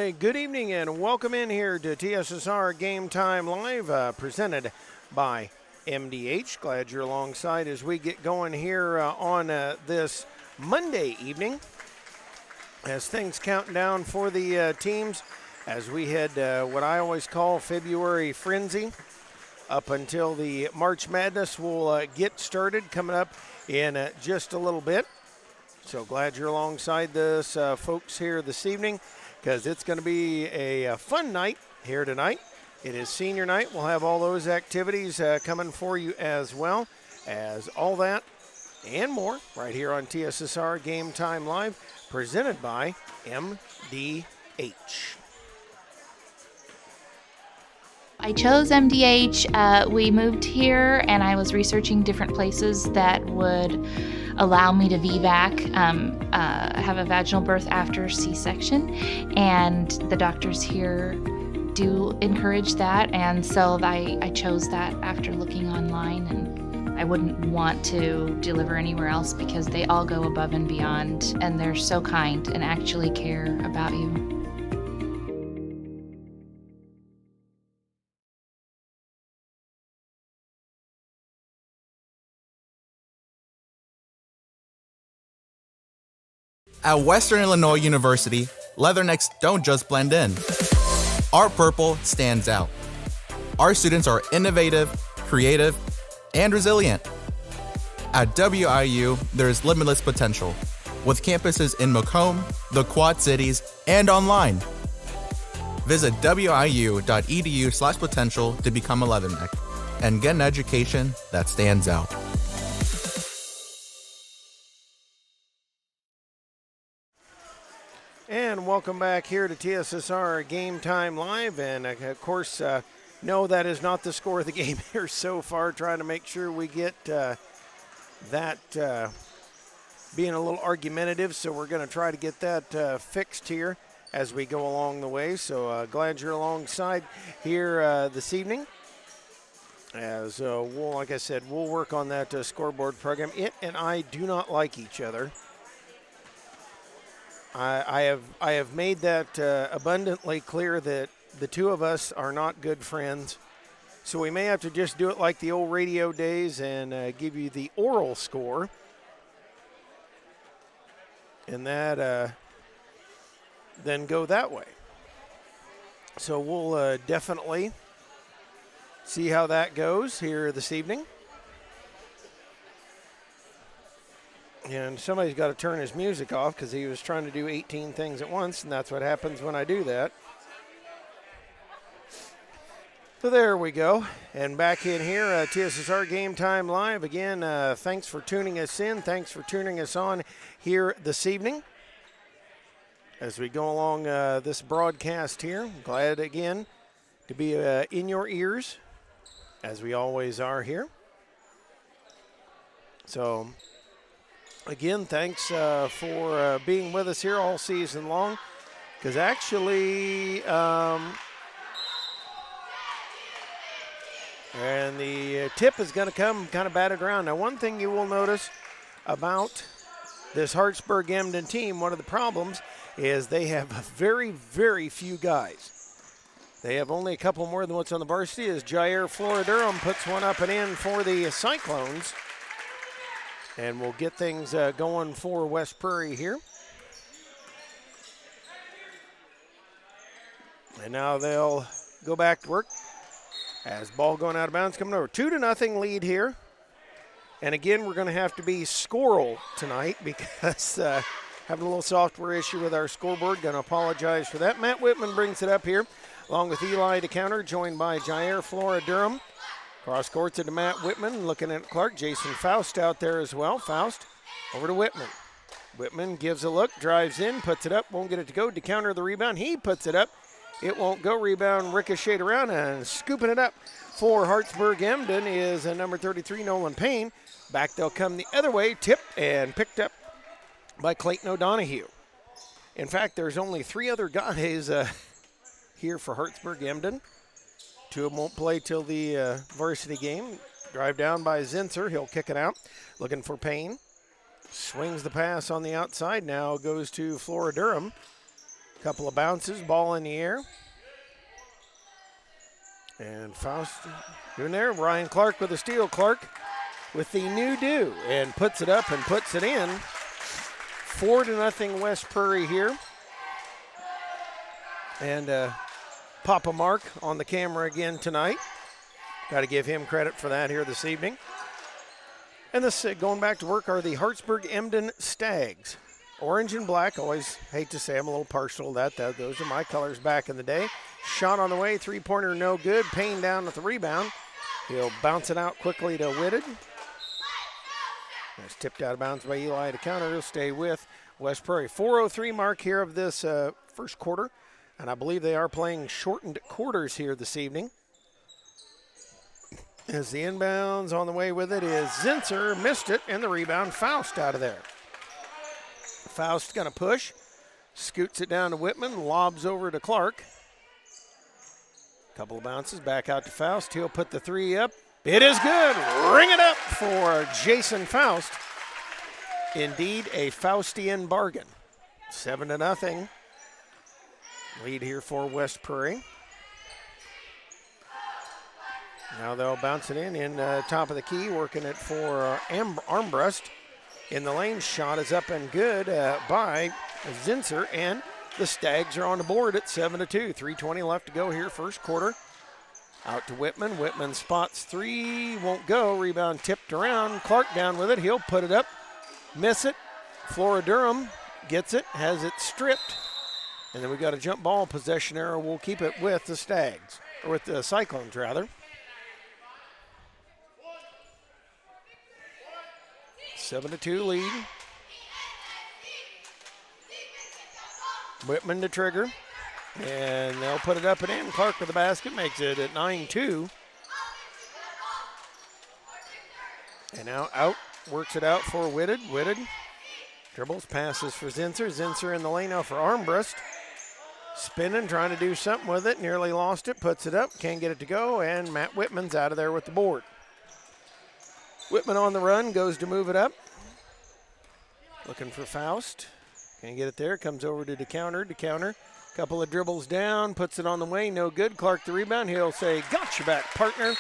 Good evening and welcome in here to TSSR Game Time Live, presented by MDH. Glad you're alongside as we get going here on this Monday evening as things count down for the teams as we head what I always call February frenzy up until the March Madness will get started coming up in just a little bit. So glad you're alongside this folks here this evening, because it's going to be a fun night here tonight. It is senior night. We'll have all those activities coming for you as well as all that and more right here on TSSR Game Time Live, presented by MDH. I chose MDH. We moved here and I was researching different places that would allow me to VBAC, have a vaginal birth after C-section, and the doctors here do encourage that, and so I chose that after looking online, and I wouldn't want to deliver anywhere else because they all go above and beyond, and they're so kind and actually care about you. At Western Illinois University, leathernecks don't just blend in. Our purple stands out. Our students are innovative, creative, and resilient. At WIU, there is limitless potential, with campuses in Macomb, the Quad Cities, and online. Visit wiu.edu/potential to become a leatherneck and get an education that stands out. And welcome back here to TSSR Game Time Live. And of course, no, that is not the score of the game here so far. Trying to make sure we get that being a little argumentative. So we're going to try to get that fixed here as we go along the way. So glad you're alongside here this evening. As we'll, like I said, we'll work on that scoreboard program. It and I do not like each other. I have made that abundantly clear that the two of us are not good friends. So we may have to just do it like the old radio days and give you the oral score. And that then go that way. So we'll definitely see how that goes here this evening. And somebody's got to turn his music off because he was trying to do 18 things at once, and that's what happens when I do that. So there we go. And back in here, TSSR Game Time Live. Again, thanks for tuning us in. Thanks for tuning us on here this evening. As we go along this broadcast here, glad again to be in your ears, as we always are here. So again, thanks for being with us here all season long, because actually, and the tip is going to come kind of batted around. Now, one thing you will notice about this Hartsburg Emden team, one of the problems is they have very, very few guys. They have only a couple more than what's on the varsity, as Jair Flora-Durham puts one up and in for the Cyclones. And we'll get things going for West Prairie here. And now they'll go back to work as ball going out of bounds, coming over. 2-0 lead here. And again, we're going to have to be squirrel tonight because having a little software issue with our scoreboard. Going to apologize for that. Matt Whitman brings it up here along with Eli to counter, joined by Jair Flora-Durham. Cross court to Matt Whitman, looking at Clark. Jason Faust out there as well. Faust over to Whitman. Whitman gives a look, drives in, puts it up, won't get it to go. To counter the rebound, he puts it up. It won't go. Rebound ricocheted around, and scooping it up for Hartsburg Emden is number 33, Nolan Payne. Back they'll come the other way, tipped and picked up by Clayton O'Donohue. In fact, there's only 3 other guys here for Hartsburg Emden. 2 of them won't play till the varsity game. Drive down by Zinser. He'll kick it out. Looking for Payne. Swings the pass on the outside. Now goes to Flora-Durham. Couple of bounces, ball in the air. And Faust doing there. Ryan Clark with a steal. Clark with the new do and puts it up and puts it in. 4-0 West Prairie here. And Papa Mark on the camera again tonight. Got to give him credit for that here this evening. And this going back to work are the Hartsburg Emden Stags. Orange and black. Always hate to say I'm a little partial to that. Those are my colors back in the day. Shot on the way. Three-pointer no good. Payne down with the rebound. He'll bounce it out quickly to Whitted. It's tipped out of bounds by Eli to counter. He'll stay with West Prairie. 4:03 mark here of this first quarter. And I believe they are playing shortened quarters here this evening. As the inbounds on the way with it is Zinser. Missed it, and the rebound, Faust out of there. Faust going to push. Scoots it down to Whitman. Lobs over to Clark. Couple of bounces back out to Faust. He'll put the three up. It is good. Ring it up for Jason Faust. Indeed, a Faustian bargain. 7-0. Lead here for West Prairie. Now they'll bounce it in top of the key, working it for Armbrust. In the lane, shot is up and good by Zinser, and the Stags are on the board at 7-2. 3:20 left to go here, first quarter. Out to Whitman. Whitman spots three, won't go. Rebound tipped around. Clark down with it. He'll put it up, miss it. Flora Durham gets it, has it stripped. And then we got a jump ball possession error. We'll keep it with the Stags, or with the Cyclones rather. 7-2 lead. Whitman to trigger. And they'll put it up and in. Clark with the basket makes it at 9-2. And now out, works it out for Whitted. Whitted dribbles, passes for Zinser. Zinser in the lane now for Armbrust. Spinning, trying to do something with it. Nearly lost it, puts it up, can't get it to go, and Matt Whitman's out of there with the board. Whitman on the run, goes to move it up. Looking for Faust. Can't get it there, comes over to DeCounter. Couple of dribbles down, puts it on the way, no good. Clark the rebound, he'll say, "Gotcha back, partner."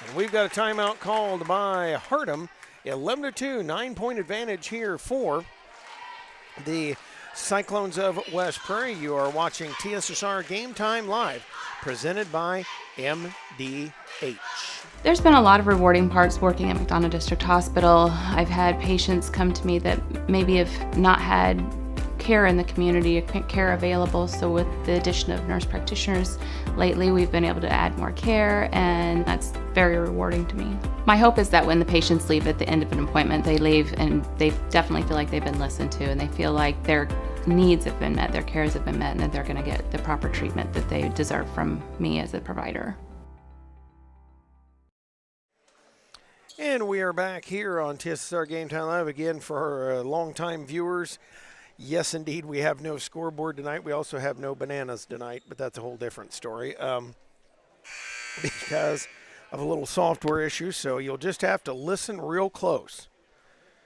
And we've got a timeout called by Hartem. 11-2, 9-point advantage here for the Cyclones of West Prairie. You are watching TSSR Game Time live, presented by MDH. There's been a lot of rewarding parts working at McDonough District Hospital. I've had patients come to me that maybe have not had care in the community, care available. So with the addition of nurse practitioners lately, we've been able to add more care, and that's very rewarding to me. My hope is that when the patients leave at the end of an appointment, they leave and they definitely feel like they've been listened to, and they feel like their needs have been met, their cares have been met, and that they're going to get the proper treatment that they deserve from me as a provider. And we are back here on TSSR Game Time Live again for our longtime viewers. Yes, indeed, we have no scoreboard tonight. We also have no bananas tonight, but that's a whole different story because of a little software issue. So you'll just have to listen real close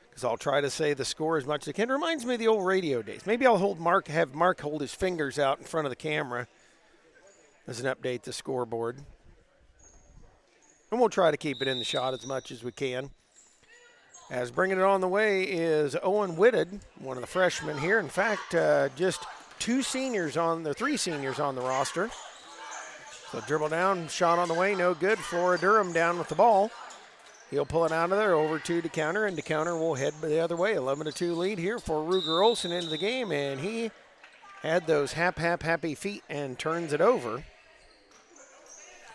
because I'll try to say the score as much as I can. It reminds me of the old radio days. Maybe I'll have Mark hold his fingers out in front of the camera as an update the scoreboard. And we'll try to keep it in the shot as much as we can. As bringing it on the way is Owen Whitted, one of the freshmen here. In fact, just three seniors on the roster. So dribble down, shot on the way, no good. Flora Durham down with the ball. He'll pull it out of there over to DeCounter, and DeCounter will head the other way. 11-2 lead here for Ruger Olson into the game, and he had those happy feet and turns it over.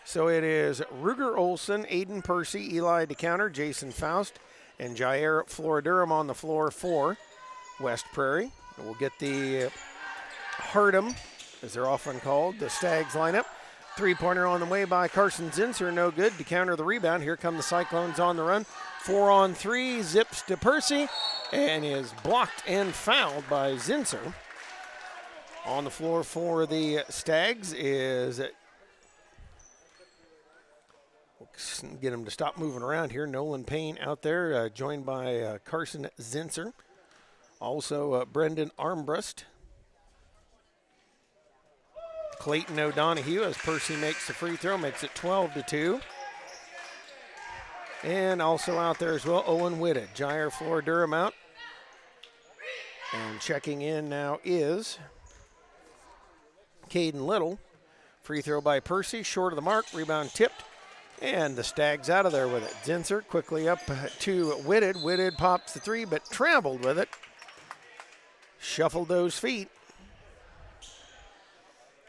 So it is Ruger Olson, Aiden Percy, Eli DeCounter, Jason Faust, and Jair Flora Durham on the floor for West Prairie. And we'll get the Hartem, as they're often called, the Stags lineup. Three-pointer on the way by Carson Zinser, no good. DeCounter the rebound. Here come the Cyclones on the run. 4-on-3, zips to Percy, and is blocked and fouled by Zinser. On the floor for the Stags is, get him to stop moving around here, Nolan Payne out there, joined by Carson Zinser. Also Brendan Armbrust. Clayton O'Donohue as Percy makes the free throw, makes it 12-2. And also out there as well, Owen Whitted. Jair Flor-Durham out. And checking in now is Caden Little. Free throw by Percy, short of the mark, rebound tipped. And the Stags out of there with it. Zinser quickly up to Whitted. Whitted pops the three, but traveled with it. Shuffled those feet.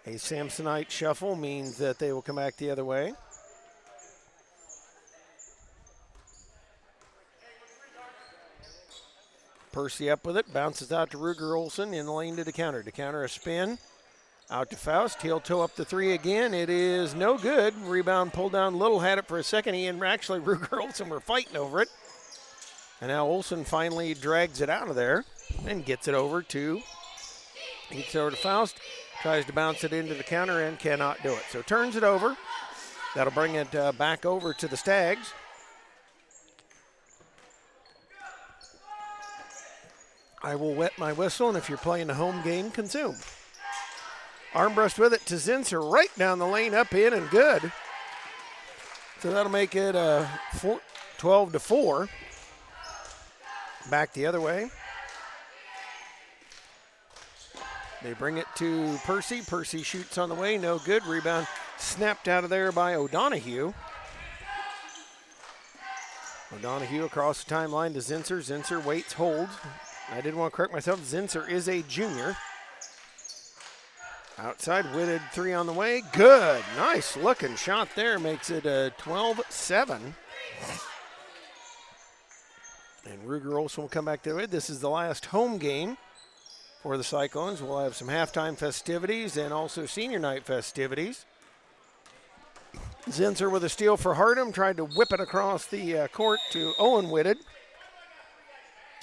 A Samsonite shuffle means that they will come back the other way. Percy up with it, bounces out to Ruger Olson in the lane to DeCounter. DeCounter a spin. Out to Faust. He'll toe up the three again. It is no good. Rebound pulled down. Little had it for a second. He and actually Ruger Olson were fighting over it. And now Olson finally drags it out of there and gets it over to Faust. Tries to bounce it into the counter and cannot do it. So turns it over. That'll bring it back over to the Stags. I will wet my whistle, and if you're playing a home game, consume. Armbrust with it to Zinser, right down the lane, up in, and good. So that'll make it 12-4. Back the other way. They bring it to Percy. Percy shoots on the way, no good. Rebound snapped out of there by O'Donohue. O'Donohue across the timeline to Zinser. Zinser waits, holds. I didn't want to correct myself. Zinser is a junior. Outside, Whitted three on the way. Good. Nice looking shot there. Makes it 12-7. And Ruger Olson will come back to it. This is the last home game for the Cyclones. We'll have some halftime festivities and also senior night festivities. Zinser with a steal for Hardham. Tried to whip it across the court to Owen Whitted.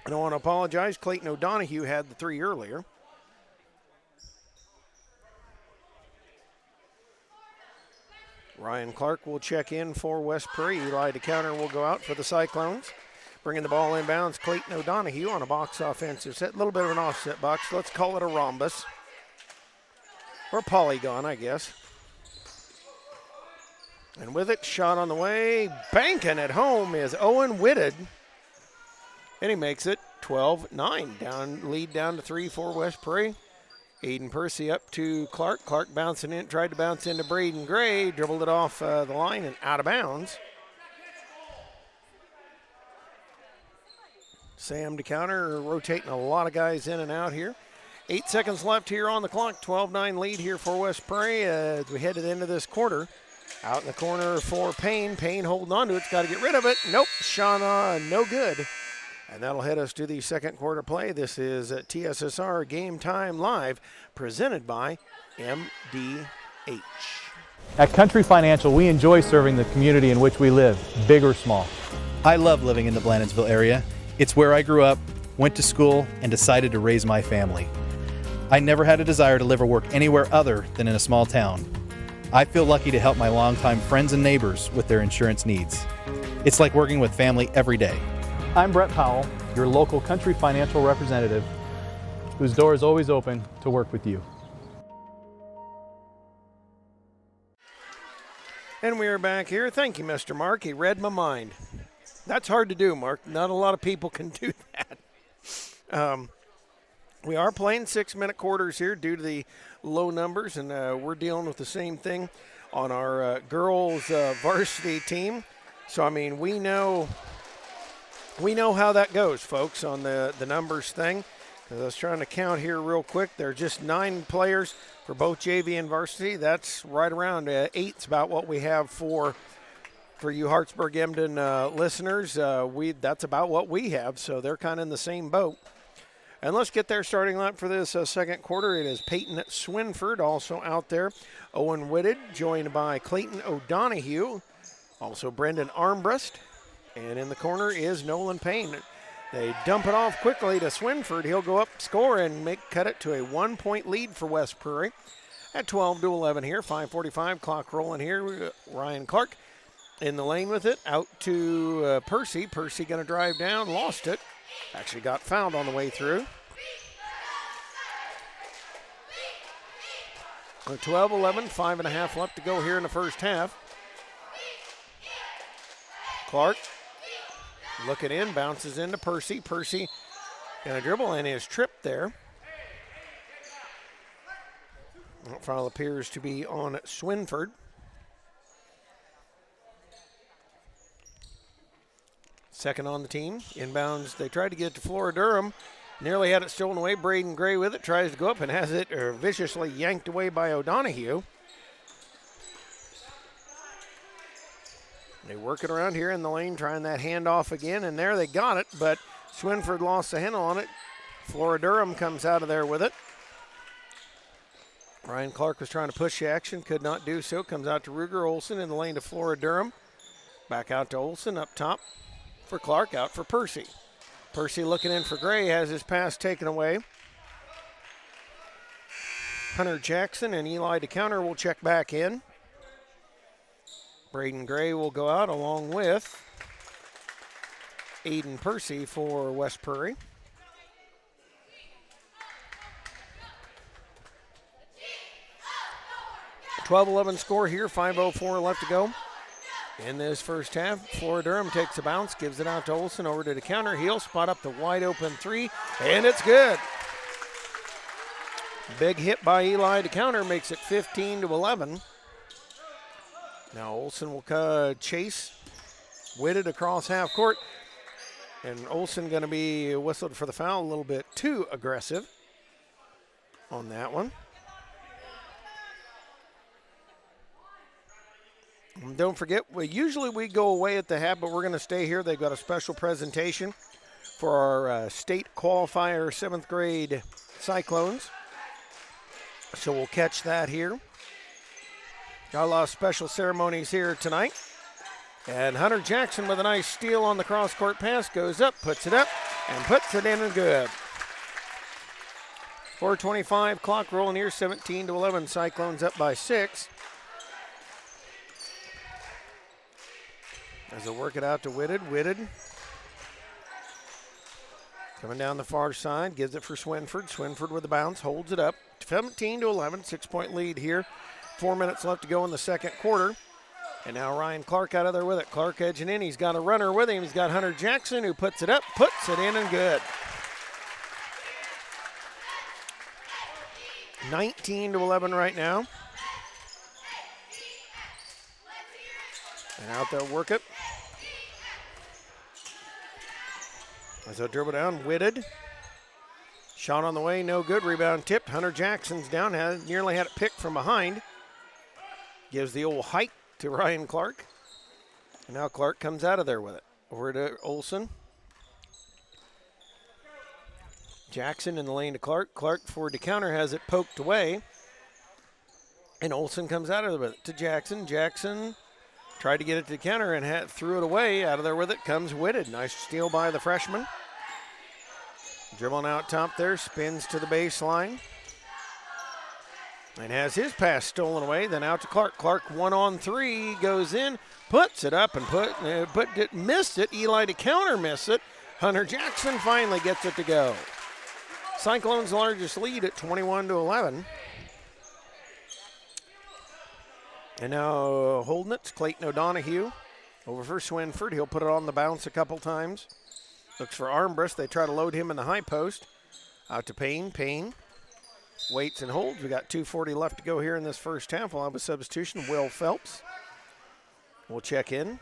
I don't want to apologize. Clayton O'Donohue had the three earlier. Ryan Clark will check in for West Prairie. Eli DeCounter will go out for the Cyclones. Bringing the ball inbounds, Clayton O'Donohue on a box offensive set. A little bit of an offset box. Let's call it a rhombus. Or polygon, I guess. And with it, shot on the way. Banking at home is Owen Whitted. And he makes it 12-9. Lead down to 3 for West Prairie. Aiden Percy up to Clark. Clark bouncing in, tried to bounce into Braden Gray. Dribbled it off the line and out of bounds. Sam DeCounter rotating a lot of guys in and out here. 8 seconds left here on the clock. 12-9 lead here for West Prairie as we head to the end of this quarter. Out in the corner for Payne. Payne holding on to it. It's got to get rid of it. Nope. Shauna, no good. And that'll head us to the second quarter play. This is TSSR Game Time Live, presented by MDH. At Country Financial, we enjoy serving the community in which we live, big or small. I love living in the Blandonsville area. It's where I grew up, went to school, and decided to raise my family. I never had a desire to live or work anywhere other than in a small town. I feel lucky to help my longtime friends and neighbors with their insurance needs. It's like working with family every day. I'm Brett Powell, your local Country Financial representative, whose door is always open to work with you. And we are back here. Thank you, Mr. Mark. He read my mind. That's hard to do, Mark. Not a lot of people can do that. We are playing 6-minute quarters here due to the low numbers, and we're dealing with the same thing on our girls varsity team. So, I mean, we know how that goes, folks, on the numbers thing. I was trying to count here real quick. There are just 9 players for both JV and varsity. That's right around 8's about what we have for you Hartsburg Emden listeners. That's about what we have, so they're kind of in the same boat. And let's get their starting lineup for this second quarter. It is Peyton Swinford also out there. Owen Whitted, joined by Clayton O'Donohue. Also Brendan Armbrust. And in the corner is Nolan Payne. They dump it off quickly to Swinford. He'll go up, score, and cut it to a 1-point lead for West Prairie. At 12-11 here, 5:45, clock rolling here. Ryan Clark in the lane with it, out to Percy. Percy going to drive down, lost it. Actually got fouled on the way through. 12-11, 5.5 left to go here in the first half. Clark looking in, bounces into Percy. Percy gonna dribble and is tripped there. Foul appears to be on Swinford. Second on the team. Inbounds, they tried to get it to Flora Durham. Nearly had it stolen away. Braden Gray with it, tries to go up and has it viciously yanked away by O'Donohue. They work it around here in the lane, trying that handoff again, and there they got it, but Swinford lost the handle on it. Flora Durham comes out of there with it. Ryan Clark was trying to push the action, could not do so. Comes out to Ruger Olsen in the lane to Flora Durham. Back out to Olsen up top for Clark, out for Percy. Percy looking in for Gray, has his pass taken away. Hunter Jackson and Eli DeCounter will check back in. Braden Gray will go out along with Aiden Percy for West Prairie. .12-11 score here, 5:04 left to go in this first half. Flora Durham takes a bounce, gives it out to Olsen, over to DeCounter. He'll spot up the wide open three, and it's good. Big hit by Eli DeCounter makes it 15-11. Now Olsen will chase Whitted across half court, and Olsen going to be whistled for the foul, a little bit too aggressive on that one. And don't forget, usually we go away at the half, but we're going to stay here. They've got a special presentation for our state qualifier 7th grade Cyclones. So we'll catch that here. Got a lot of special ceremonies here tonight. And Hunter Jackson with a nice steal on the cross-court pass, goes up, puts it up, and puts it in and good. 4:25 clock rolling here, 17-11. Cyclones up by 6. As they work it out to Whitted. Whitted coming down the far side, gives it for Swinford. Swinford with the bounce, holds it up. 17-11, 6-point lead here. 4 minutes left to go in the second quarter. And now Ryan Clark out of there with it. Clark edging in. He's got a runner with him. He's got Hunter Jackson who puts it up, puts it in, and good. 19-11 right now. And out there, work it. As they dribble down, Whitted. Shot on the way, no good. Rebound tipped. Hunter Jackson's down, nearly had it picked from behind. Gives the old hike to Ryan Clark. And now Clark comes out of there with it. Over to Olsen. Jackson in the lane to Clark. Clark for DeCounter has it poked away. And Olsen comes out of there with it to Jackson. Jackson tried to get it to DeCounter and threw it away. Out of there with it comes Whitted. Nice steal by the freshman. Dribbling out top there, spins to the baseline. And has his pass stolen away, then out to Clark. Clark 1-on-3, goes in, puts it up and missed it. Eli DeCounter missed it. Hunter Jackson finally gets it to go. Cyclones' largest lead at 21-11. And now holding it's Clayton O'Donohue. Over for Swinford. He'll put it on the bounce a couple times. Looks for Armbrust. They try to load him in the high post. Out to Payne. Payne waits and holds. We got 2:40 left to go here in this first half. We'll have a substitution. Will Phelps will check in.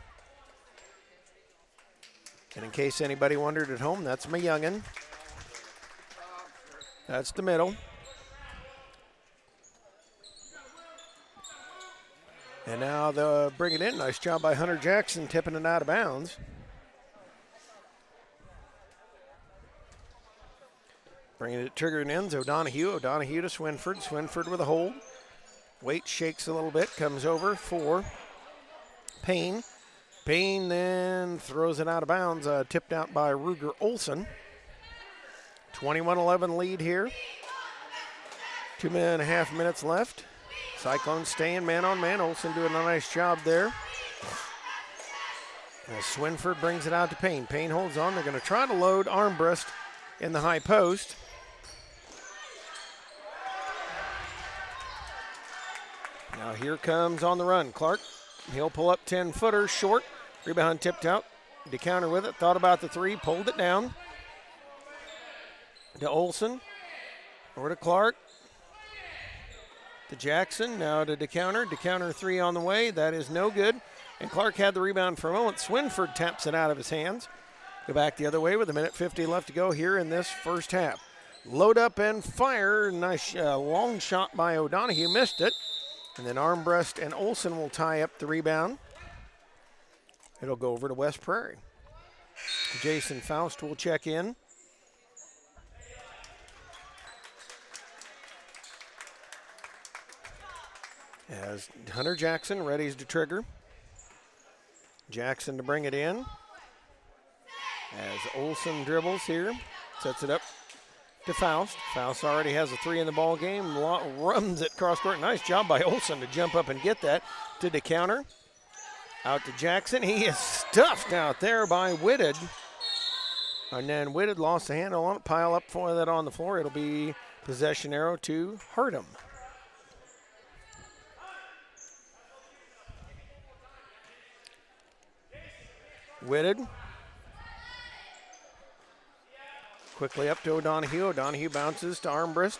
And in case anybody wondered at home, that's my youngin'. That's the middle. And now they'll bring it in. Nice job by Hunter Jackson tipping it out of bounds. Bringing it triggering ends. O'Donohue to Swinford. Swinford with a hold. Waite shakes a little bit. Comes over for Payne. Payne then throws it out of bounds. Tipped out by Ruger Olsen. 21-11 lead here. 2.5 minutes left. Cyclones staying man on man. Olsen doing a nice job there. As Swinford brings it out to Payne. Payne holds on. They're going to try to load Armbrust in the high post. Now here comes on the run Clark. He'll pull up 10-footer short. Rebound tipped out. DeCounter with it. Thought about the three. Pulled it down. To Olson. Over to Clark. To Jackson. Now to DeCounter. DeCounter three on the way. That is no good. And Clark had the rebound for a moment. Swinford taps it out of his hands. Go back the other way with 1:50 left to go here in this first half. Load up and fire. Nice long shot by O'Donohue. Missed it. And then Armbrust and Olson will tie up the rebound. It'll go over to West Prairie. Jason Faust will check in. As Hunter Jackson readies to trigger. Jackson to bring it in. As Olson dribbles here. Sets it up to Faust. Faust already has a three in the ball game. Runs it cross court. Nice job by Olson to jump up and get that. To DeCounter. Out to Jackson. He is stuffed out there by Whitted. And then Whitted lost the handle on it. Pile up for that on the floor. It'll be possession arrow to Hardham. Whitted. Quickly up to O'Donohue. O'Donohue bounces to Armbrust.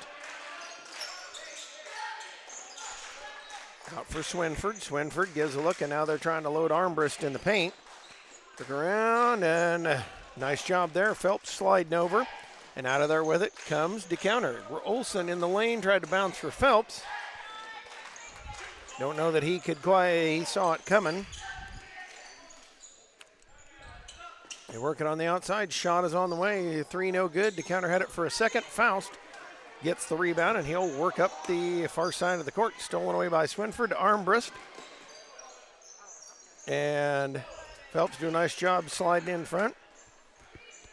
Out for Swinford. Swinford gives a look, and now they're trying to load Armbrust in the paint. Look around, and nice job there. Phelps sliding over, and out of there with it comes DeCounter. Olson in the lane tried to bounce for Phelps. Don't know that he saw it coming. They're working on the outside. Shot is on the way. Three no good. DeCounter had it for a second. Faust gets the rebound, and he'll work up the far side of the court. Stolen away by Swinford to Armbrust. And Phelps do a nice job sliding in front.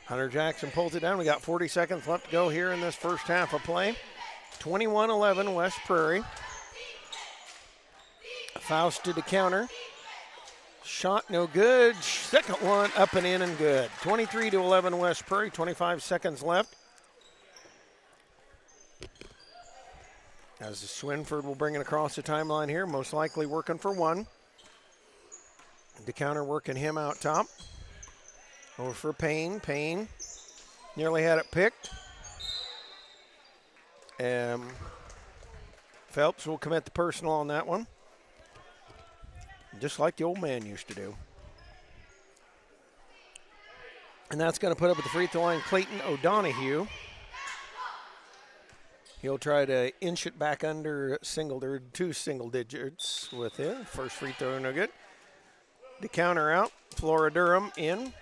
Hunter Jackson pulls it down. We got 40 seconds left to go here in this first half of play. 21-11 West Prairie. Faust to DeCounter. Shot no good. Second one up and in and good. 23-11 West Prairie. 25 seconds left. As Swinford will bring it across the timeline here. Most likely working for one. DeCounter working him out top. Over for Payne. Payne nearly had it picked. Phelps will commit the personal on that one. Just like the old man used to do. And that's going to put up at the free throw line Clayton O'Donohue. He'll try to inch it back under two single digits with it. First free throw, no good. DeCounter out. Flora Durham in.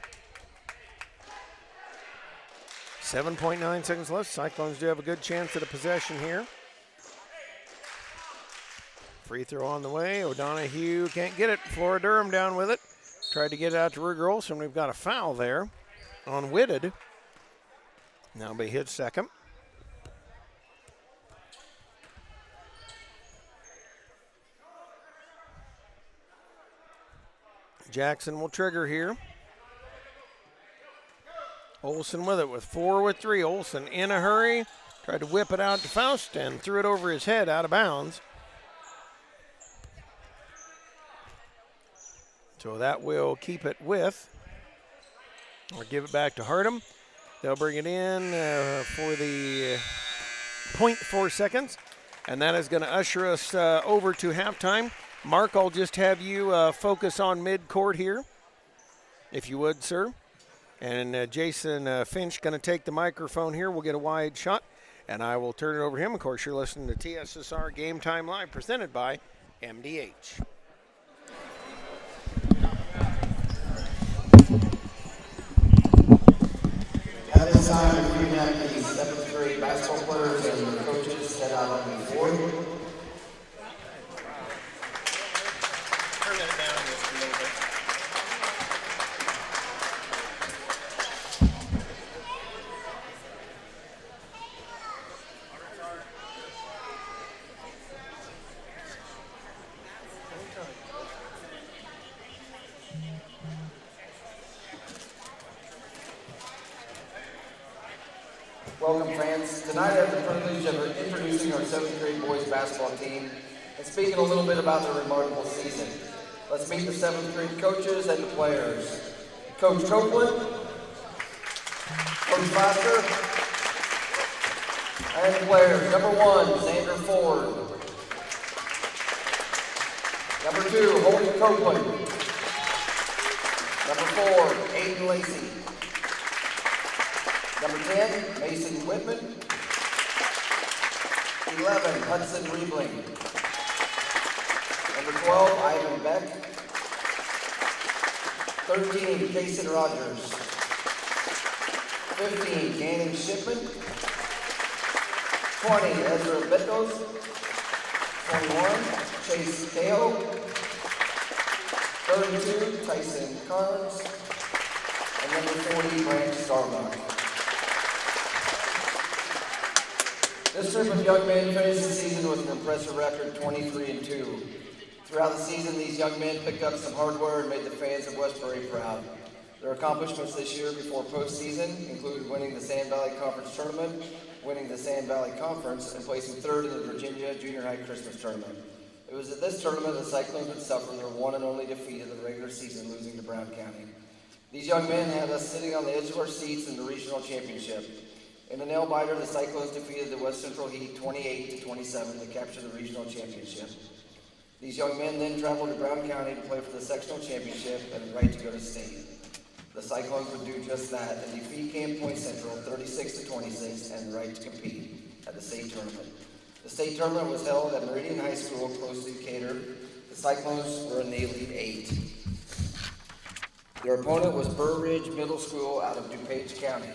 7.9 seconds left. Cyclones do have a good chance at a possession here. Free throw on the way. O'Donohue can't get it. Flora Durham down with it. Tried to get it out to Ruger Olson. We've got a foul there on Whitted. Now be hit second. Jackson will trigger here. Olson with it with 4 with 3. Olson in a hurry. Tried to whip it out to Faust and threw it over his head out of bounds. So that will keep it with, or give it back to Hardham. They'll bring it in for the 0.4 seconds. And that is going to usher us over to halftime. Mark, I'll just have you focus on mid-court here, if you would, sir. And Jason Finch going to take the microphone here. We'll get a wide shot, and I will turn it over to him. Of course, you're listening to TSSR Game Time Live, presented by MDH. At this time, we have the 7th grade basketball players and the coaches set out on the floor. Turn that down just a little bit. Welcome, fans. Tonight I have the privilege of introducing our 7th grade boys basketball team. And speaking a little bit about their remarkable season, let's meet the 7th grade coaches and the players. Coach Copeland, Coach Foster, and the players. Number 1, Xander Ford. Number 2, Holden Copeland. Number 4, Aiden Lacey. Number 10, Mason Whitman. 11, Hudson Riebling. Number 12, Ivan Beck. 13, Jason Rogers. 15, Gannon Shipman. 20, Ezra Betos. 21, Chase Teo. 32, Tyson Carnes. And number 40, Branch Starbuck. This group of young men finished the season with an impressive record, 23-2. Throughout the season, these young men picked up some hardware and made the fans of West Prairie proud. Their accomplishments this year before postseason included winning the Sand Valley Conference Tournament, winning the Sand Valley Conference, and placing 3rd in the Virginia Junior High Christmas Tournament. It was at this tournament the Cyclones would suffer their one and only defeat of the regular season, losing to Brown County. These young men had us sitting on the edge of our seats in the regional championship. In a nail-biter, the Cyclones defeated the West Central Heat 28-27 to capture the regional championship. These young men then traveled to Brown County to play for the sectional championship and the right to go to state. The Cyclones would do just that and defeat Camp Point Central 36-26 and the right to compete at the state tournament. The state tournament was held at Meridian High School, close to Decatur. The Cyclones were in the Elite 8. Their opponent was Burr Ridge Middle School out of DuPage County.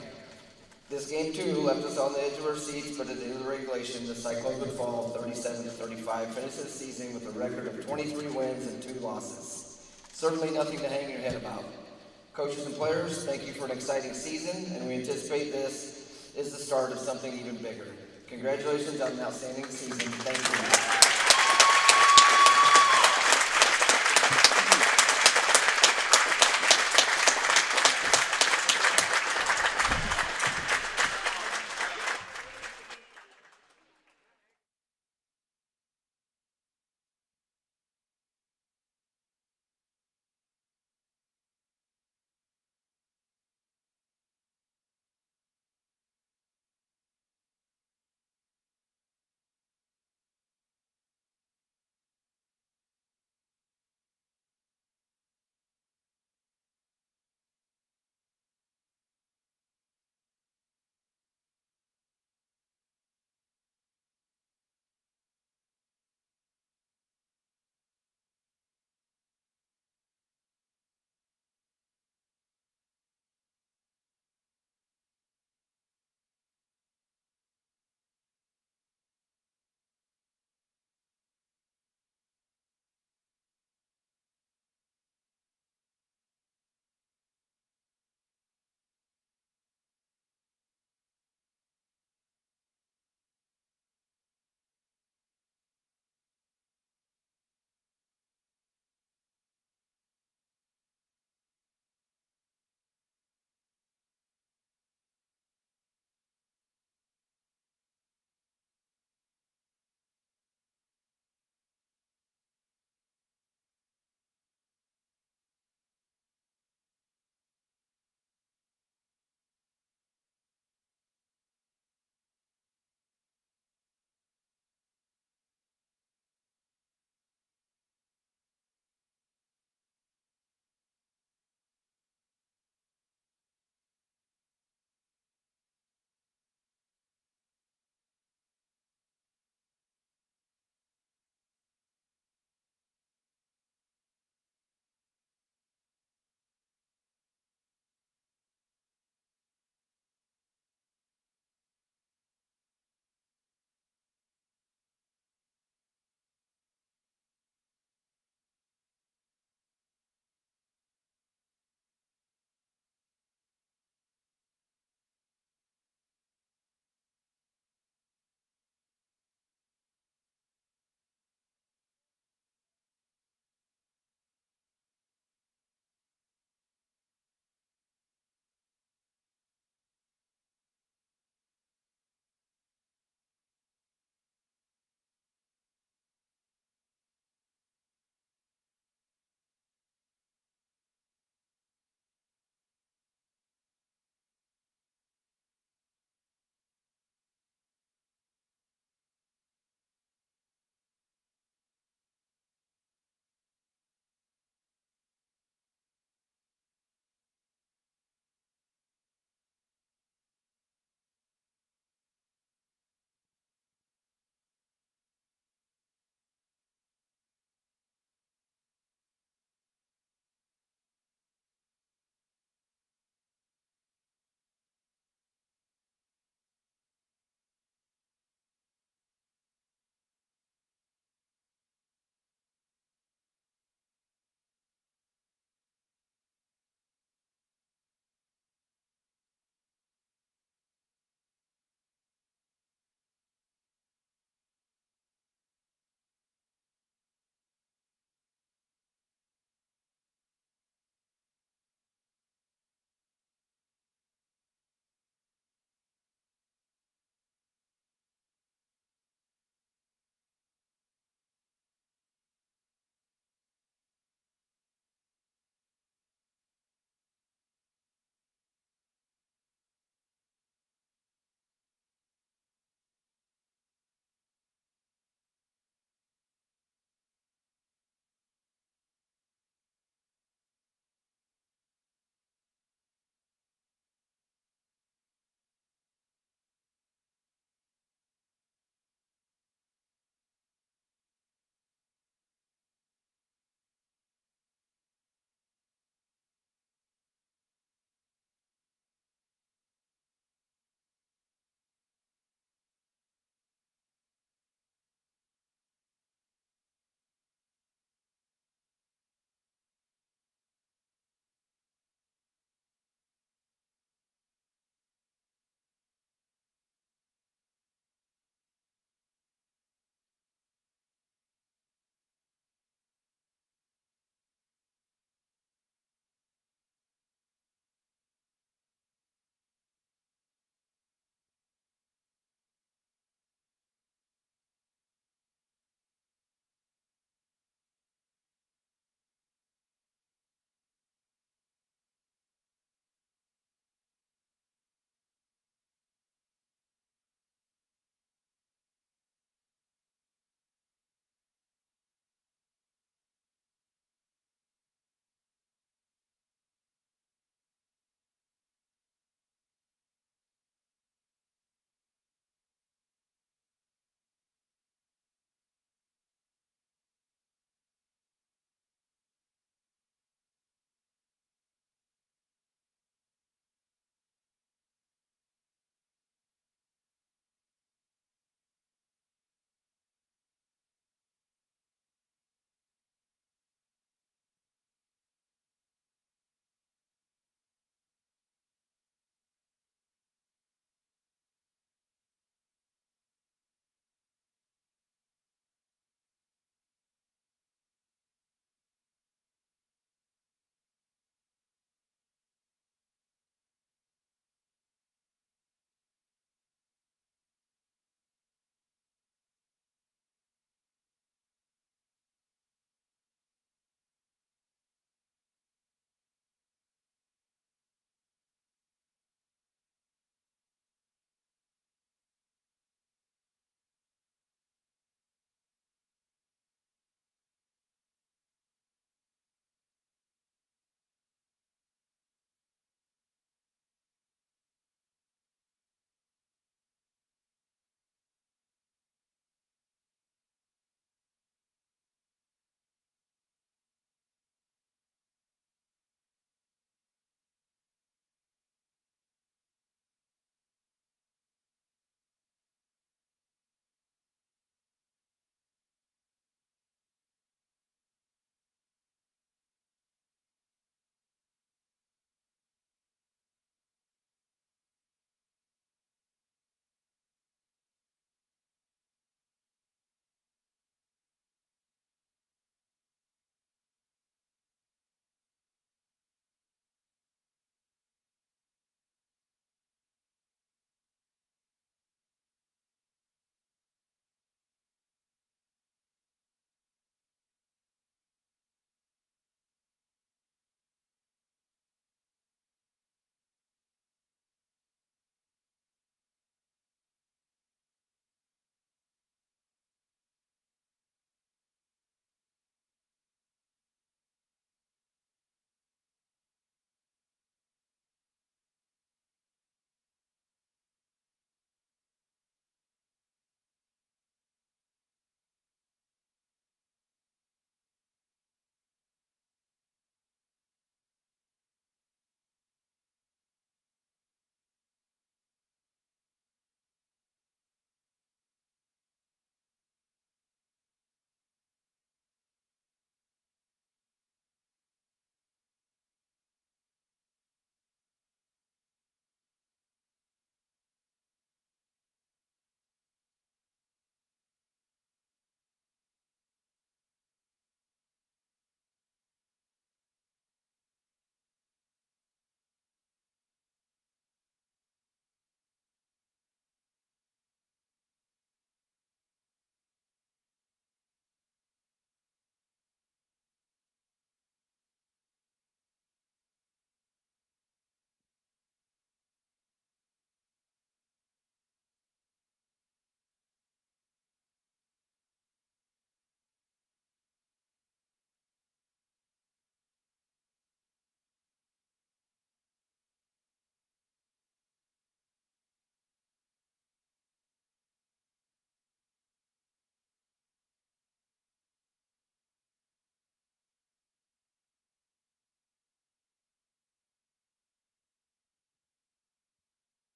This game, too, left us on the edge of our seats, but at the end of the regulation, the Cyclones would fall 37-35, finish the season with a record of 23 wins and 2 losses. Certainly nothing to hang your head about. Coaches and players, thank you for an exciting season, and we anticipate this is the start of something even bigger. Congratulations on an outstanding season. Thank you.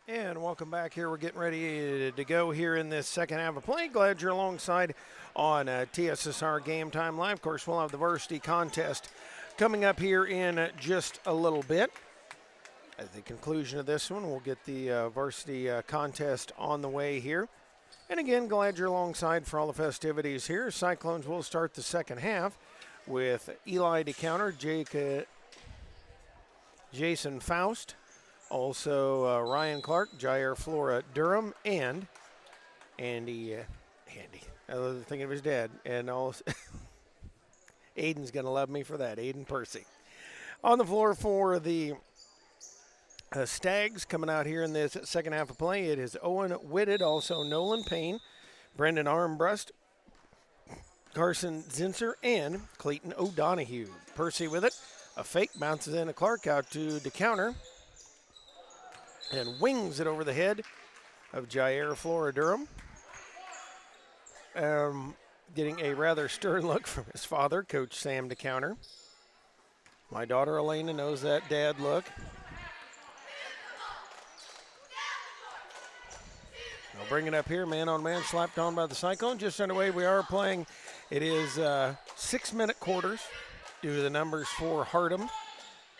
And welcome back here. We're getting ready to go here in this second half of play. Glad you're alongside on TSSR Game Time Live. Of course, we'll have the varsity contest coming up here in just a little bit. At the conclusion of this one, we'll get the varsity contest on the way here. And again, glad you're alongside for all the festivities here. Cyclones will start the second half with Eli DeCounter, Jason Faust, also Ryan Clark, Jair Flora Durham, and Andy. I was thinking of his dad. And also Aiden's going to love me for that, Aiden Percy. On the floor for the Stags coming out here in this second half of play, it is Owen Whitted, also Nolan Payne, Brendan Armbrust, Carson Zinser, and Clayton O'Donohue. Percy with it. A fake bounces in a Clark out to DeCounter and wings it over the head of Jair Flora Durham. Getting a rather stern look from his father, Coach Sam DeCounter. My daughter Elena knows that dad look. I'll bring it up here, man on man, slapped on by the Cyclone. Just underway, we are playing. It is 6-minute quarters due to the numbers for Hardham.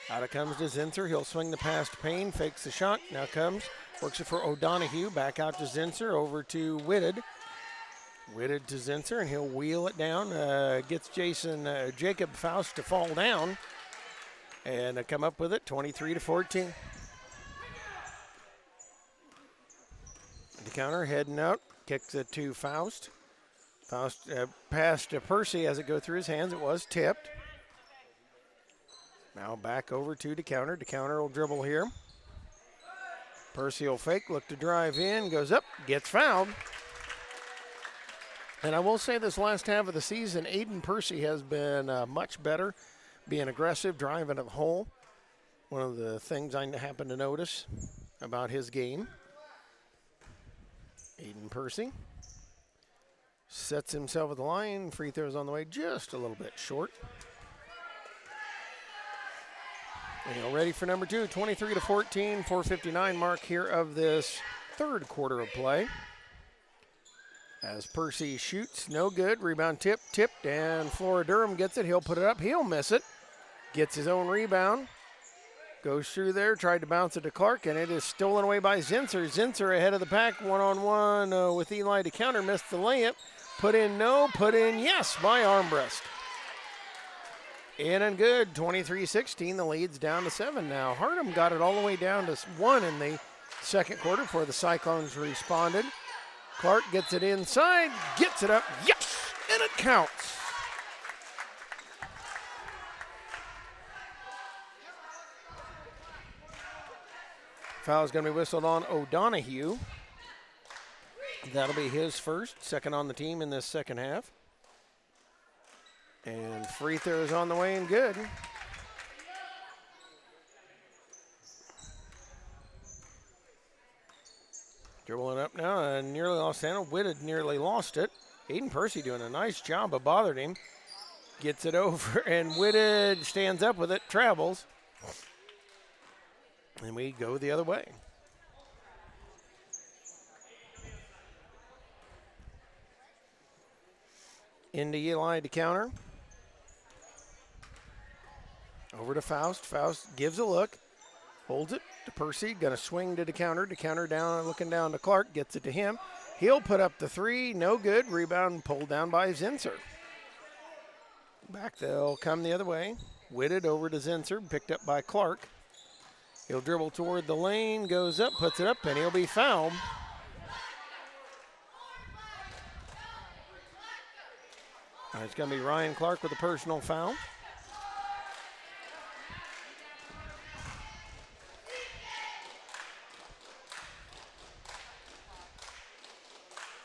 Out it comes to Zinser. He'll swing the pass to Payne, fakes the shot. Now comes, works it for O'Donohue. Back out to Zinser, over to Whitted. Whitted to Zinser, and he'll wheel it down. Gets Jacob Faust to fall down. And come up with it, 23-14. DeCounter heading out, kicks it to Faust. Faust passed to Percy as it goes through his hands. It was tipped. Now back over to DeCounter. DeCounter will dribble here. Percy will fake, look to drive in, goes up, gets fouled. And I will say this last half of the season, Aiden Percy has been much better, being aggressive, driving to the hole. One of the things I happen to notice about his game. Aiden Percy sets himself at the line. Free throws on the way, just a little bit short. And he'll ready for number two, 23-14, 4:59 mark here of this third quarter of play. As Percy shoots, no good. Rebound tipped, and Flora Durham gets it. He'll put it up, he'll miss it. Gets his own rebound. Goes through there, tried to bounce it to Clark, and it is stolen away by Zinser. Zinser ahead of the pack, one-on-one with Eli DeCounter. Missed the layup. Put in yes by Armbrust. In and good, 23-16. The lead's down to 7 now. Hardham got it all the way down to 1 in the second quarter before the Cyclones responded. Clark gets it inside, gets it up, yes, and it counts. Foul's going to be whistled on O'Donohue. That'll be his first, second on the team in this second half. And free throws on the way and good. Dribbling up now and nearly lost the handle. Whitted nearly lost it. Aiden Percy doing a nice job of bothering him. Gets it over and Whitted stands up with it, travels. And we go the other way. Into Eli DeCounter. Over to Faust. Faust gives a look. Holds it to Percy. Going to swing to DeCounter. DeCounter down, looking down to Clark. Gets it to him. He'll put up the three. No good. Rebound pulled down by Zinser. Back they'll come the other way. Whitted over to Zinser. Picked up by Clark. He'll dribble toward the lane. Goes up, puts it up, and he'll be fouled. It's going to be Ryan Clark with a personal foul.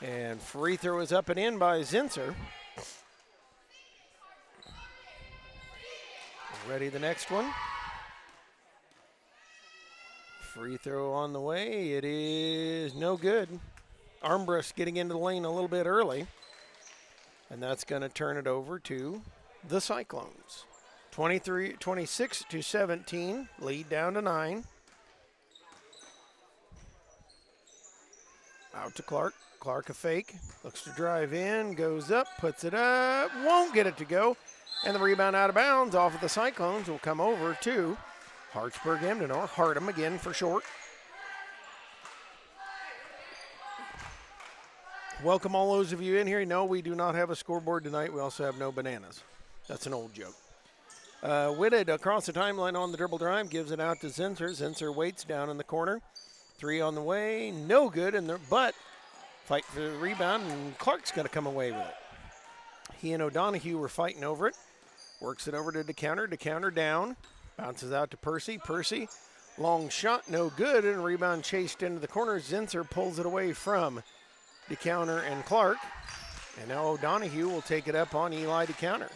And free throw is up and in by Zinser. Ready the next one. Free throw on the way. It is no good. Armbrust getting into the lane a little bit early. And that's going to turn it over to the Cyclones. 26-17, lead down to 9. Out to Clark. Clark a fake. Looks to drive in. Goes up. Puts it up. Won't get it to go. And the rebound out of bounds off of the Cyclones will come over to Hartsburg Emden, or Hartem again for short. Welcome all those of you in here. No, we do not have a scoreboard tonight. We also have no bananas. That's an old joke. Whitted across the timeline on the dribble drive, gives it out to Zinser. Zinser waits down in the corner. 3 on the way, no good, but fight for the rebound, and Clark's going to come away with it. He and O'Donohue were fighting over it. Works it over to DeCounter. DeCounter down. Bounces out to Percy. Percy, long shot, no good, and rebound chased into the corner. Zinser pulls it away from DeCounter and Clark. And now O'Donohue will take it up on Eli DeCounter.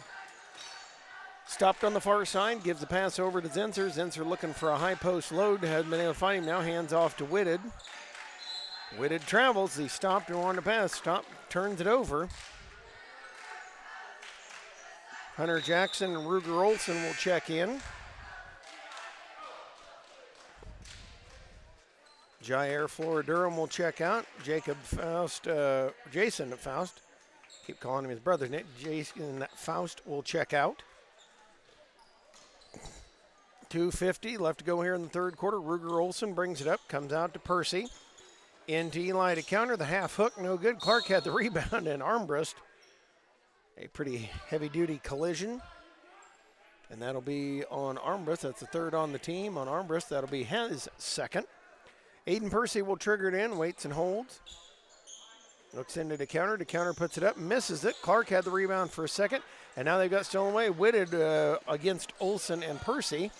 Stopped on the far side, gives the pass over to Zinser. Zinser looking for a high post load. Hasn't been able to find him now. Hands off to Whitted. Whitted travels. He stopped and wanted to pass. Turns it over. Hunter Jackson and Ruger Olson will check in. Jair Flora Durham will check out. Jason Faust. Keep calling him his brother's name. Jason Faust will check out. 2:50 left to go here in the third quarter. Ruger Olson brings it up, comes out to Percy. Into Eli DeCounter, the half hook, no good. Clark had the rebound and Armbrust. A pretty heavy-duty collision. And that'll be on Armbrust. That's the third on the team. On Armbrust, that'll be his second. Aiden Percy will trigger it in, waits and holds. Looks into DeCounter. DeCounter puts it up, misses it. Clark had the rebound for a second, and now they've got stolen away. Whitted against Olson and Percy.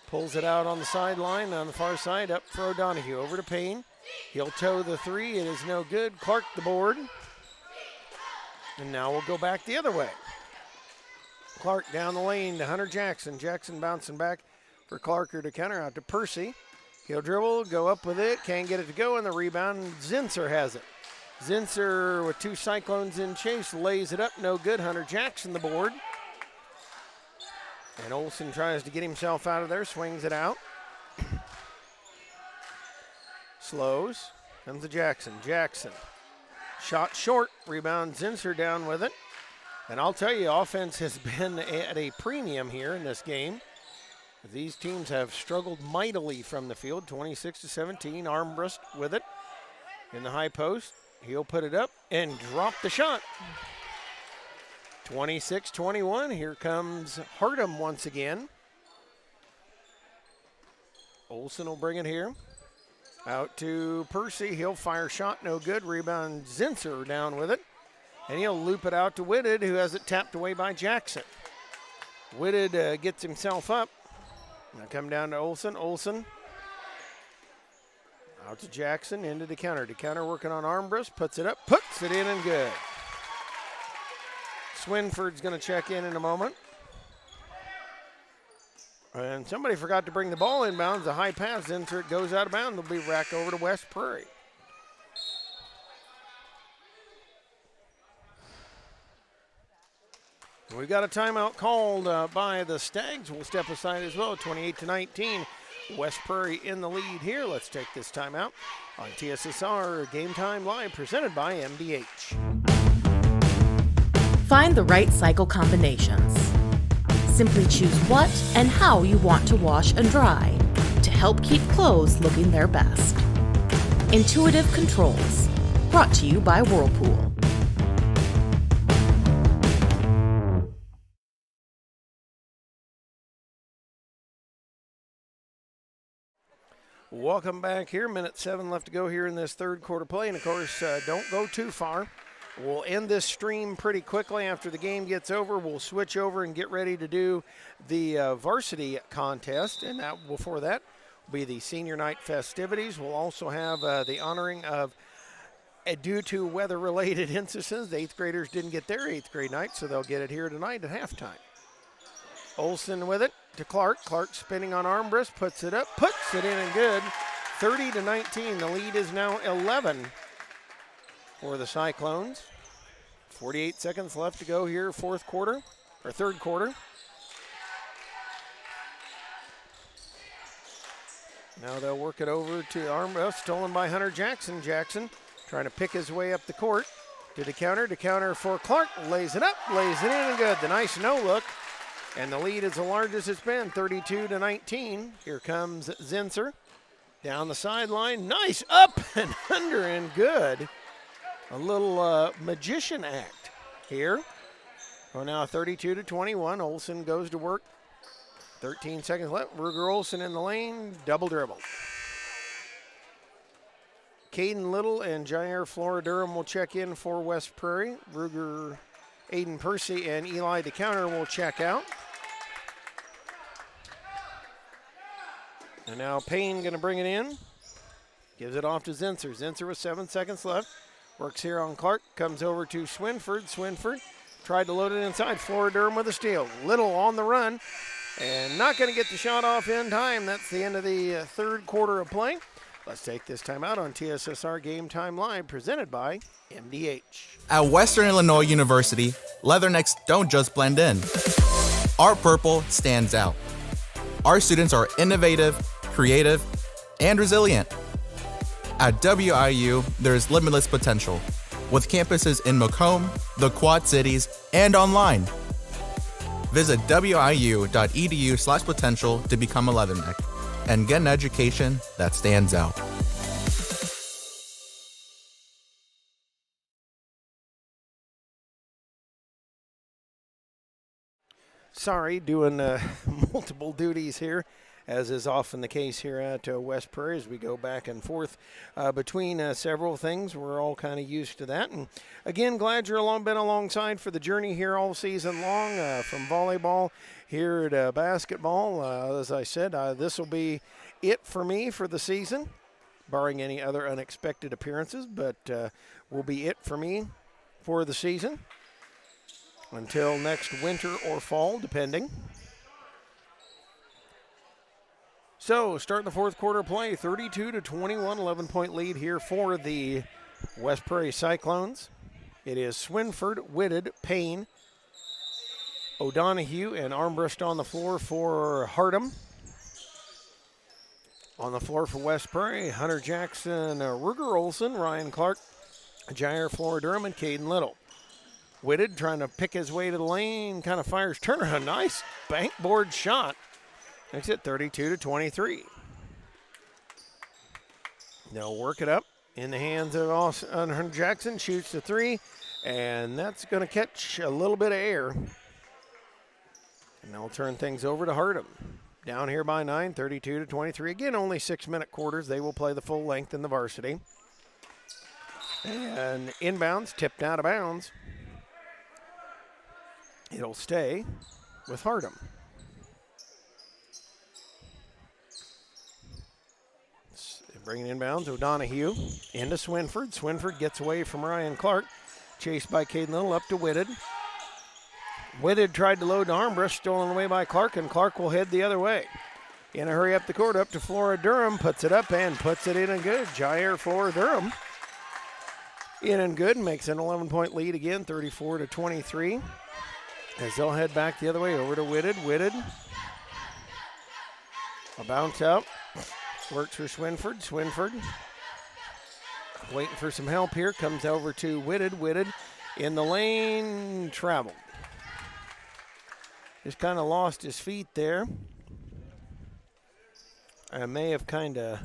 Pulls it out on the sideline on the far side, up for O'Donohue. Over to Payne. He'll toe the three. It is no good. Clark the board. And now we'll go back the other way. Clark down the lane to Hunter Jackson. Jackson bouncing back for Clark or DeCounter out to Percy. He'll dribble, go up with it, can't get it to go, and the rebound, Zinser has it. Zinser with 2 Cyclones in chase, lays it up, no good. Hunter Jackson the board. And Olson tries to get himself out of there, swings it out. Slows, comes to Jackson. Jackson, shot short, rebound, Zinser down with it. And I'll tell you, offense has been at a premium here in this game. These teams have struggled mightily from the field, 26-17. Armbrust with it in the high post. He'll put it up and drop the shot. 26-21. Here comes Hartem once again. Olson will bring it here. Out to Percy. He'll fire shot, no good. Rebound, Zinser down with it. And he'll loop it out to Whitted, who has it tapped away by Jackson. Whitted gets himself up. Now come down to Olson. Olson out to Jackson, into DeCounter. DeCounter working on Armbrust, puts it up, puts it in, and good. Swinford's going to check in a moment. And somebody forgot to bring the ball inbounds. The high pass, Zinser, it goes out of bounds. They'll be racked over to West Prairie. We've got a timeout called by the Stags. We'll step aside as well. 28-19. West Prairie in the lead here. Let's take this timeout on TSSR Game Time Live, presented by MDH. Find the right cycle combinations. Simply choose what and how you want to wash and dry to help keep clothes looking their best. Intuitive Controls, brought to you by Whirlpool. Welcome back here. Minute 7 left to go here in this third quarter play. And, of course, don't go too far. We'll end this stream pretty quickly after the game gets over. We'll switch over and get ready to do the varsity contest. And before that will be the senior night festivities. We'll also have the honoring of, due to weather-related instances, the 8th graders didn't get their 8th grade night, so they'll get it here tonight at halftime. Olson with it to Clark. Clark spinning on Armbrust, puts it up, puts it in and good. 30-19. The lead is now 11 for the Cyclones. 48 seconds left to go here, third quarter. Now they'll work it over to Armbrust, stolen by Hunter Jackson. Jackson trying to pick his way up the court. To the counter for Clark, lays it up, lays it in, and good. The nice no-look, and the lead is the largest it's been, 32-19. Here comes Zinser. Down the sideline, nice, up and under and good. A little magician act here. Well, now 32-21, Olsen goes to work. 13 seconds left, Ruger Olsen in the lane, double dribble. Caden Little and Jair Flora Durham will check in for West Prairie. Ruger, Aiden Percy, and Eli DeCounter will check out. And now Payne going to bring it in. Gives it off to Zinser. Zinser with 7 seconds left. Works here on Clark. Comes over to Swinford. Swinford tried to load it inside. Flora Durham with a steal. Little on the run. And not going to get the shot off in time. That's the end of the third quarter of play. Let's take this time out on TSSR Game Time Live, presented by MDH. At Western Illinois University, leathernecks don't just blend in. Our purple stands out. Our students are innovative, creative, and resilient. At WIU, there is limitless potential, with campuses in Macomb, the Quad Cities, and online. Visit wiu.edu/potential to become a leatherneck and get an education that stands out. Sorry, doing multiple duties here, as is often the case here at West Prairie as we go back and forth between several things. We're all kind of used to that. And again, glad you're been alongside for the journey here all season long, from volleyball here to basketball. As I said, this will be it for me for the season, barring any other unexpected appearances, but will be it for me for the season until next winter or fall, depending. So, starting the fourth quarter play, 32-21, 11-point lead here for the West Prairie Cyclones. It is Swinford, Whitted, Payne, O'Donohue, and Armbrust on the floor for Hardham. On the floor for West Prairie, Hunter Jackson, Ruger Olsen, Ryan Clark, Jair Flora Durham, and Caden Little. Whitted trying to pick his way to the lane, kind of fires Turner. A nice bank board shot. Makes it 32-23. They'll work it up in the hands of Hunter Jackson. Shoots the three, and that's going to catch a little bit of air. And they'll turn things over to Hardham. Down here by 9, 32-23. Again, only 6-minute quarters. They will play the full length in the varsity. And inbounds, tipped out of bounds. It'll stay with Hardham. Bringing inbounds, O'Donohue into Swinford. Swinford gets away from Ryan Clark. Chased by Caden Little up to Whitted. Whitted tried to load to Armbrust, stolen away by Clark, and Clark will head the other way. In a hurry up the court, up to Flora Durham, puts it up and puts it in and good. Jair Flora Durham in and good, makes an 11-point lead again, 34-23. As they'll head back the other way over to Whitted. Whitted, a bounce out, works for Swinford. Swinford waiting for some help here, comes over to Whitted. Whitted in the lane, traveled. Just kind of lost his feet there. I may have kind of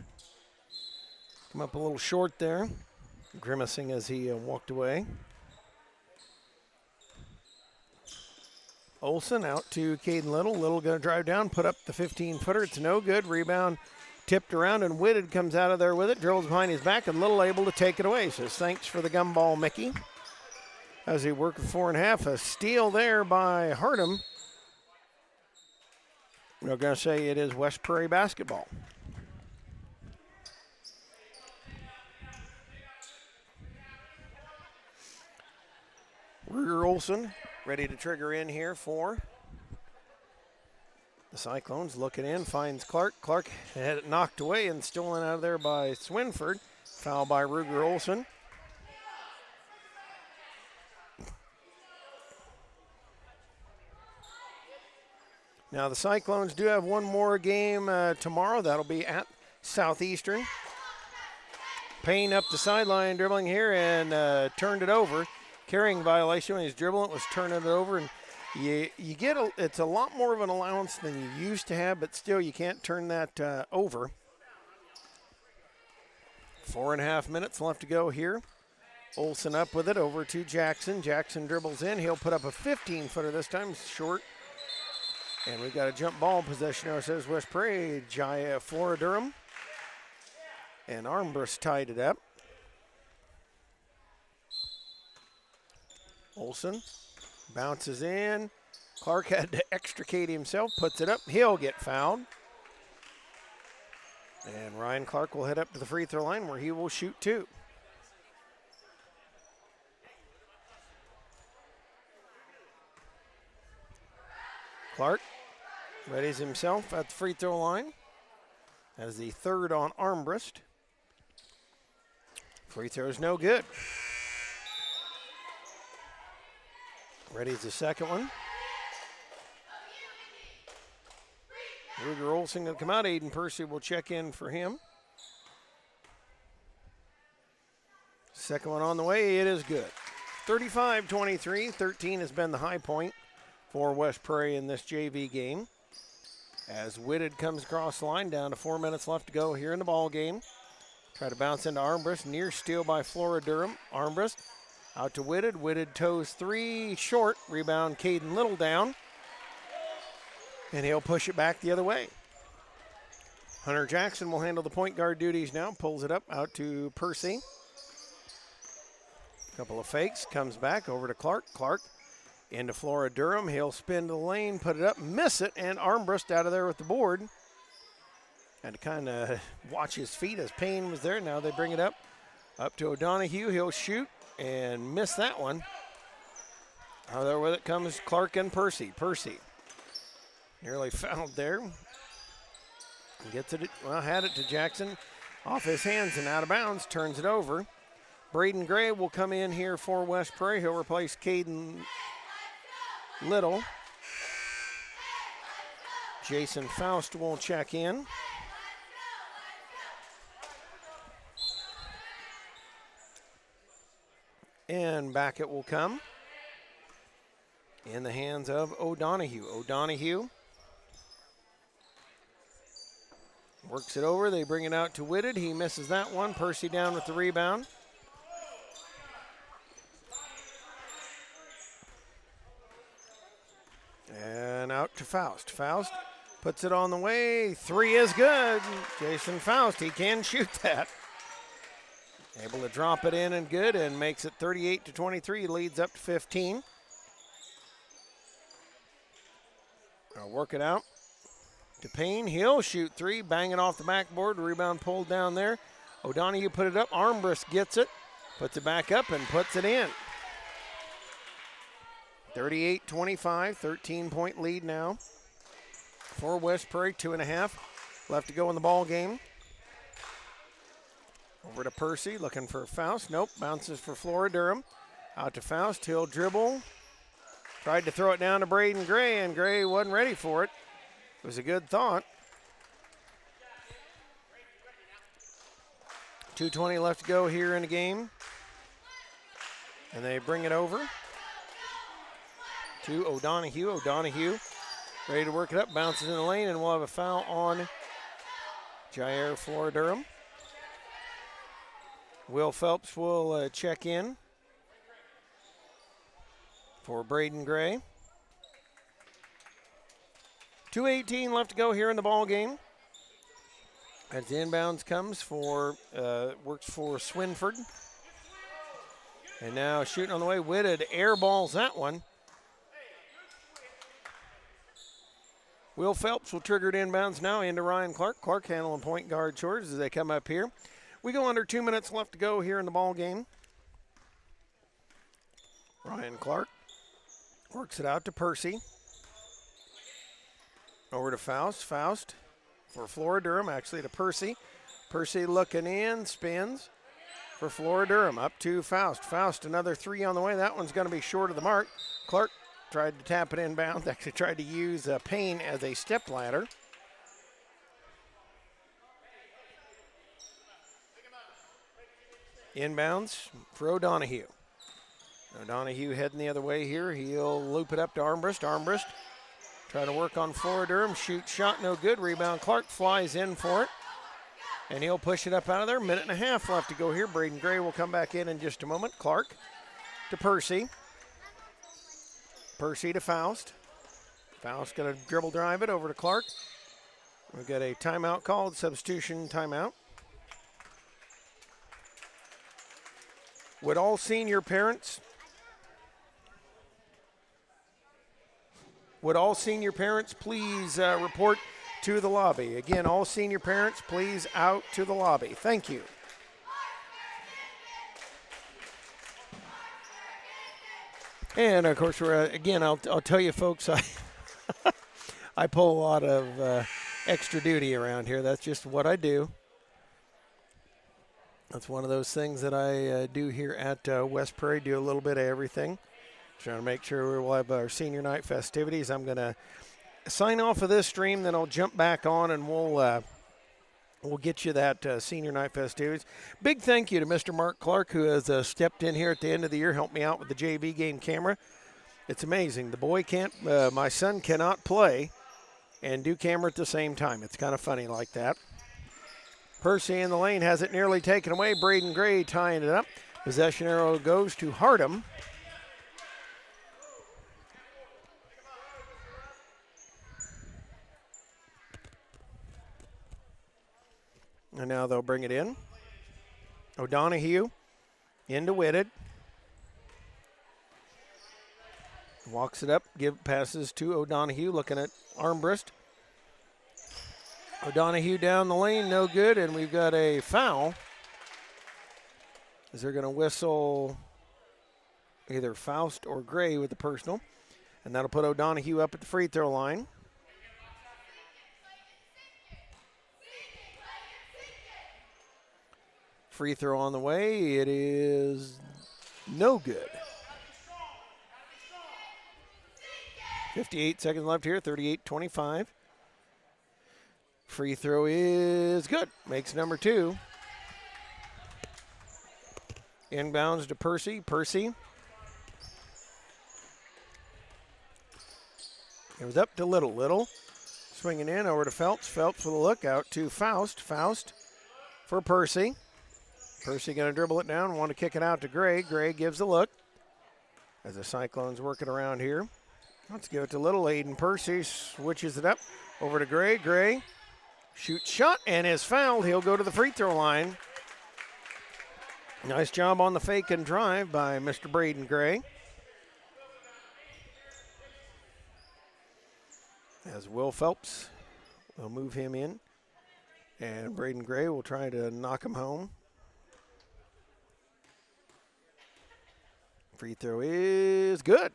come up a little short there, grimacing as he walked away. Olsen out to Caden Little. Little going to drive down, put up the 15-footer. It's no good. Rebound tipped around, and Whitted comes out of there with it. Drills behind his back, and Little able to take it away. Says thanks for the gumball, Mickey. As he worked with 4.5. A steal there by Hardham. We're going to say it is West Prairie basketball. Ruger Olsen ready to trigger in here for the Cyclones. Looking in, finds Clark. Clark had it knocked away and stolen out of there by Swinford. Foul by Ruger Olsen. Now the Cyclones do have one more game tomorrow. That'll be at Southeastern. Payne up the sideline, dribbling here, and turned it over. Carrying violation when he's dribbling, was turning it over, and you get it's a lot more of an allowance than you used to have, but still you can't turn that over. 4.5 minutes left to go here. Olsen up with it over to Jackson. Jackson dribbles in. He'll put up a 15-footer this time, short. And we've got a jump ball possession now, says West Prairie. Flora Durham. And Armbrust tied it up. Olsen bounces in. Clark had to extricate himself, puts it up. He'll get fouled. And Ryan Clark will head up to the free throw line where he will shoot 2. Clark readies himself at the free throw line. That is the 3rd on Armbrust. Free throw is no good. Ready's the 2nd one. Ruger Olsen going to come out. Aiden Percy will check in for him. 2nd one on the way. It is good. 35-23. 13 has been the high point for West Prairie in this JV game. As Whitted comes across the line, down to 4 minutes left to go here in the ball game. Try to bounce into Armbrust. Near steal by Flora Durham. Armbrust out to Whitted. Whitted toes 3 short. Rebound Caden Little down. And he'll push it back the other way. Hunter Jackson will handle the point guard duties now. Pulls it up out to Percy. Couple of fakes. Comes back over to Clark. Clark into Flora Durham. He'll spin to the lane, put it up, miss it, and Armbrust out of there with the board. Had to kind of watch his feet as Payne was there. Now they bring it up to O'Donohue. He'll shoot and miss that one. Out there with it comes Clark and Percy. Percy nearly fouled there. Gets it, well, had it to Jackson. Off his hands and out of bounds, turns it over. Braden Gray will come in here for West Prairie. He'll replace Caden Little. Jason Faust will check in. And back it will come in the hands of O'Donohue. O'Donohue works it over. They bring it out to Whitted. He misses that one. Percy down with the rebound. And out to Faust. Faust puts it on the way. 3 is good. Jason Faust, he can shoot that. Able to drop it in and good, and makes it 38-23, leads up to 15. I'll work it out to Payne. He'll shoot 3, bang it off the backboard. Rebound pulled down there. O'Donohue put it up. Armbrust gets it, puts it back up, and puts it in. 38-25, 13-point lead now for West Prairie. 2.5 left to go in the ball game. Over to Percy, looking for Faust. Nope, bounces for Flora Durham. Out to Faust, he'll dribble. Tried to throw it down to Braden Gray, and Gray wasn't ready for it. It was a good thought. 2:20 left to go here in the game. And they bring it over to O'Donohue. O'Donohue ready to work it up, bounces in the lane, and we'll have a foul on Jair Flora Durham. Will Phelps will check in for Braden Gray. 2:18 left to go here in the ball game. As the inbounds comes for, works for Swinford. And now shooting on the way, Whitted airballs that one. Will Phelps will trigger it inbounds now into Ryan Clark. Clark handling point guard chores as they come up here. We go under 2 minutes left to go here in the ball game. Ryan Clark works it out to Percy. Over to Faust. Faust for Flora Durham, actually to Percy. Percy looking in, spins for Flora Durham. Up to Faust. Faust, another 3 on the way. That one's going to be short of the mark. Clark tried to tap it inbound. Actually tried to use Payne as a step ladder. Inbounds for O'Donohue. O'Donohue heading the other way here. He'll loop it up to Armbrust. Armbrust trying to work on Flora Durham. Shoot shot, no good. Rebound, Clark flies in for it. And he'll push it up out of there. Minute and a half left to go here. Braden Gray will come back in just a moment. Clark to Percy. Percy to Faust. Faust going to dribble drive it over to Clark. We've got a timeout called, substitution timeout. Would all senior parents please report to the lobby? Again, all senior parents, please out to the lobby. Thank you. And of course, again, I'll tell you folks, I pull a lot of extra duty around here. That's just what I do. That's one of those things that I do here at West Prairie, do a little bit of everything. Trying to make sure we'll have our senior night festivities. I'm going to sign off of this stream, then I'll jump back on and we'll get you that senior night festivities. Big thank you to Mr. Mark Clark, who has stepped in here at the end of the year, helped me out with the JV game camera. It's amazing. The boy my son cannot play and do camera at the same time. It's kind of funny like that. Percy in the lane has it nearly taken away. Braden Gray tying it up. Possession arrow goes to Hardham. And now they'll bring it in. O'Donohue into Whitted. Walks it up, passes to O'Donohue, looking at Armbrust. O'Donohue down the lane, no good, and we've got a foul. As they're going to whistle either Faust or Gray with the personal. And that'll put O'Donohue up at the free throw line. Free throw on the way. It is no good. 58 seconds left here, 38-25. Free throw is good. Makes number 2. Inbounds to Percy. Percy. It was up to Little. Little swinging in over to Phelps. Phelps with a look out to Faust. Faust for Percy. Percy going to dribble it down. Want to kick it out to Gray. Gray gives a look as the Cyclones working around here. Let's give it to Little. Aiden Percy switches it up over to Gray. Gray shoots shot and is fouled. He'll go to the free throw line. Nice job on the fake and drive by Mr. Braden Gray. As Will Phelps will move him in. And Braden Gray will try to knock him home. Free throw is good.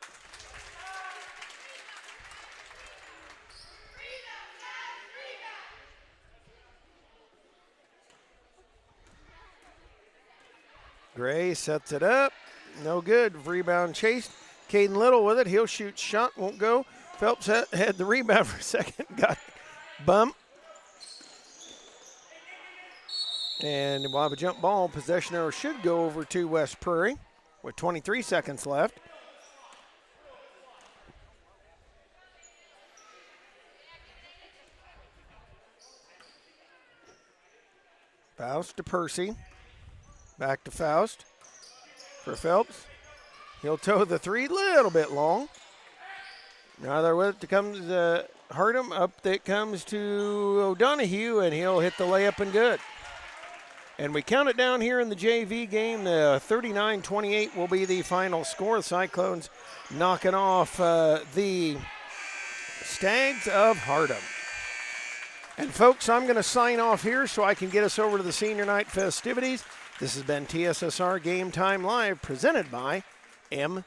Gray sets it up. No good. Rebound chased. Caden Little with it. He'll shoot shot. Won't go. Phelps had the rebound for a second. Got bumped. And we'll have a jump ball. Possession arrow should go over to West Prairie with 23 seconds left. Faust to Percy. Back to Faust for Phelps. He'll toe the three, little bit long. Now there with it comes Hardham. Up that comes to O'Donohue, and he'll hit the layup and good. And we count it down here in the JV game. 39-28 will be the final score. The Cyclones knocking off the Stags of Hardham. And folks, I'm going to sign off here so I can get us over to the senior night festivities. This has been TSSR Game Time Live, presented by MDH.